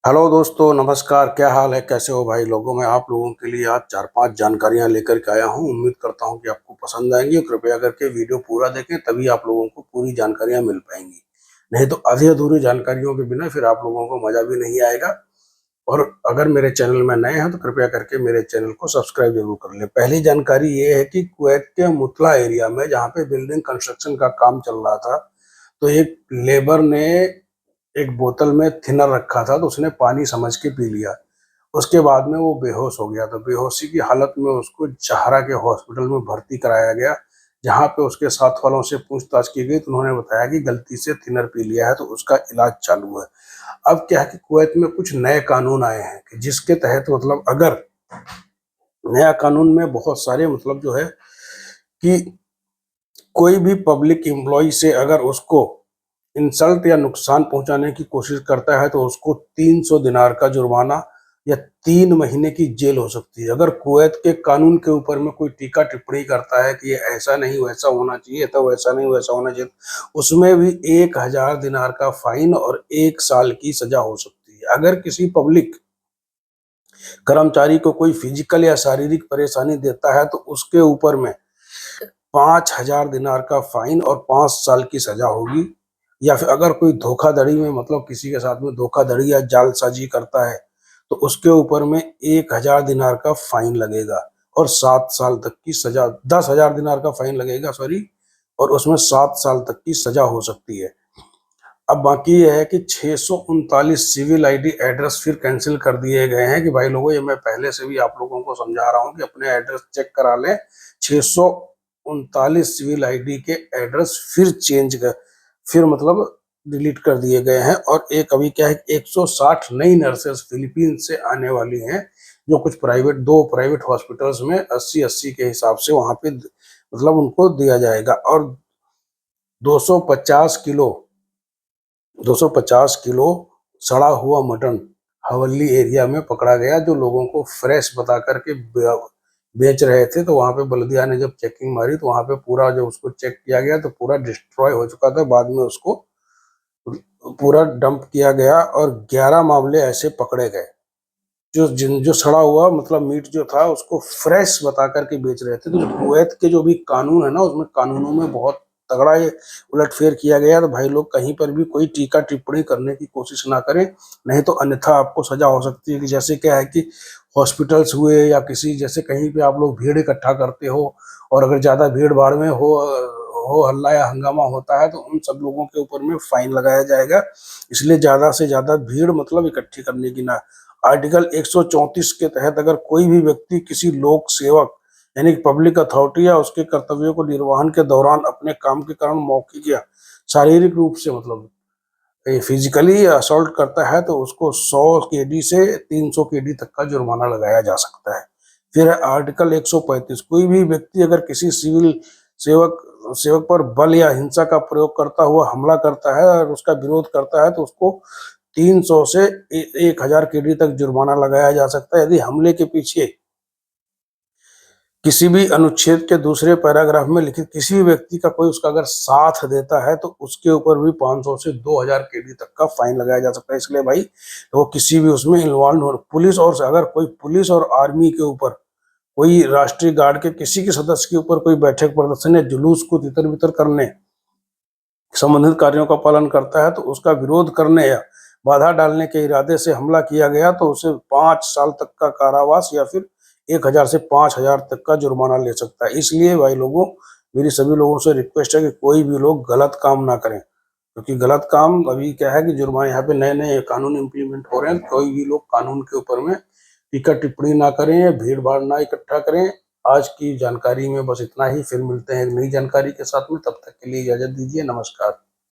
Hello दोस्तों, नमस्कार। क्या हाल है, कैसे हो भाई लोगों। मैं आप लोगों के लिए आज 4-5 जानकारियां लेकर के आया हूं। उम्मीद करता हूं कि आपको पसंद आएंगी। कृपया करके वीडियो पूरा देखें, तभी आप लोगों को पूरी जानकारियां मिल पाएंगी। नहीं तो आधी अधूरी जानकारियों के बिना फिर आप लोगों को मजा भी नहीं आएगा। और अगर मेरे चैनल में नए हैं तो कृपया करके मेरे चैनल को सब्सक्राइब जरूर कर लें। पहली जानकारी ये है कि कुवैत के मुतला एरिया में जहाँ पे बिल्डिंग कंस्ट्रक्शन का काम चल रहा था, तो एक लेबर ने एक बोतल में थिनर रखा था, तो उसने पानी समझ के पी लिया। उसके बाद में वो बेहोश हो गया। तो बेहोशी की हालत में उसको जहारा के हॉस्पिटल में भर्ती कराया गया, जहाँ पे उसके साथ वालों से पूछताछ की गई तो उन्होंने बताया कि गलती से थिनर पी लिया है, तो उसका इलाज चालू है। अब क्या है कि कुवैत में कुछ नए कानून आए हैं कि जिसके तहत मतलब अगर नया कानून में बहुत सारे मतलब जो है कि कोई भी पब्लिक एम्प्लॉय से अगर उसको इंसल्ट या नुकसान पहुंचाने की कोशिश करता है तो उसको 300 दिनार का जुर्माना या 3 महीने की जेल हो सकती है। अगर कुवैत के कानून के ऊपर में कोई टीका टिप्पणी करता है कि ये ऐसा नहीं वैसा होना चाहिए, तो वैसा नहीं वैसा होना चाहिए, उसमें भी 1000 दिनार का फाइन और 1 साल की सजा हो सकती है। अगर किसी पब्लिक कर्मचारी को कोई फिजिकल या शारीरिक परेशानी देता है तो उसके ऊपर में 5000 दिनार का फाइन और 5 साल की सजा होगी। या फिर अगर कोई धोखाधड़ी में मतलब किसी के साथ में धोखाधड़ी या जालसाजी करता है तो उसके ऊपर में 1000 दिनार का फाइन लगेगा और 7 साल तक की सजा, 10,000 दिनार का फाइन लगेगा सॉरी, और उसमें 7 साल तक की सजा हो सकती है। अब बाकी ये है कि 639 सिविल आईडी एड्रेस फिर कैंसिल कर दिए गए हैं कि भाई लोगों, ये मैं पहले से भी आप लोगों को समझा रहा हूं कि अपने एड्रेस चेक करा लें। 639 सिविल आईडी के एड्रेस फिर मतलब डिलीट कर दिए गए हैं। और एक अभी क्या है, 160 नई नर्सेस फिलीपींस से आने वाली हैं, जो कुछ दो प्राइवेट हॉस्पिटल्स में 80-80 के हिसाब से वहां पे मतलब उनको दिया जाएगा। और 250 किलो 250 किलो सड़ा हुआ मटन हवल्ली एरिया में पकड़ा गया, जो लोगों को फ्रेश बता करके बेच रहे थे। तो वहां पे बल्दिया ने जब चेकिंग मारी तो वहां पे पूरा जब उसको चेक किया गया तो पूरा डिस्ट्रॉय हो चुका था। बाद में उसको पूरा डंप किया गया और 11 मामले ऐसे पकड़े गए जो सड़ा हुआ मतलब मीट जो था उसको फ्रेश बता करके बेच रहे थे। तो जो कुवैत के जो भी कानून है ना, उसमें कानूनों में बहुत तगड़ा ये उलटफेर किया गया। तो भाई लोग कहीं पर भी कोई टीका टिप्पणी करने की कोशिश ना करें, नहीं तो अन्यथा आपको सजा हो सकती है। कि जैसे क्या है कि हॉस्पिटल्स हुए या किसी जैसे कहीं पे आप लोग भीड़ इकट्ठा करते हो और अगर ज्यादा भीड़ भाड़ में हो हल्ला या हंगामा होता है तो उन सब लोगों के ऊपर में फाइन लगाया जाएगा। इसलिए ज्यादा से ज्यादा भीड़ मतलब इकट्ठी करने की ना। आर्टिकल 134 के तहत अगर कोई भी व्यक्ति किसी लोक सेवक यानी पब्लिक अथॉरिटी या उसके कर्तव्यों को निर्वहन के दौरान अपने काम के कारण मौखिक या शारीरिक रूप से मतलब फिजिकली असॉल्ट करता है तो उसको 100 KD से 300 KD तक का जुर्माना लगाया जा सकता है। फिर आर्टिकल 135, कोई भी व्यक्ति अगर किसी सिविल सेवक सेवक पर बल या हिंसा का प्रयोग करता हुआ हमला करता है और उसका विरोध करता है तो उसको 300 से 1000 KD तक जुर्माना लगाया जा सकता है। यदि हमले के पीछे किसी भी अनुच्छेद के दूसरे पैराग्राफ में लिखित किसी भी व्यक्ति का कोई उसका अगर साथ देता है तो उसके ऊपर भी 500 से 2000 KD तक का फाइन लगाया जा सकता है। इसलिए भाई वो किसी भी उसमें इन्वॉल्व हो, पुलिस और अगर कोई पुलिस और आर्मी के ऊपर कोई राष्ट्रीय गार्ड के किसी के सदस्य के ऊपर कोई बैठक प्रदर्शन या जुलूस को तितर बितर करने संबंधित कार्यों का पालन करता है तो उसका विरोध करने या बाधा डालने के इरादे से हमला किया गया तो उसे 5 साल तक का कारावास या फिर 1000 से 5000 तक का जुर्माना ले सकता है। इसलिए भाई लोगों, मेरी सभी लोगों से रिक्वेस्ट है कि कोई भी लोग गलत काम ना करें, क्योंकि गलत काम अभी क्या है कि जुर्माना यहाँ पे नए नए कानून इम्प्लीमेंट हो रहे हैं। कोई भी लोग कानून के ऊपर में टीका टिप्पणी ना करें, भीड़ भाड़ ना इकट्ठा करें। आज की जानकारी में बस इतना ही। फिर मिलते हैं एक नई जानकारी के साथ में, तब तक के लिए इजाजत दीजिए। नमस्कार।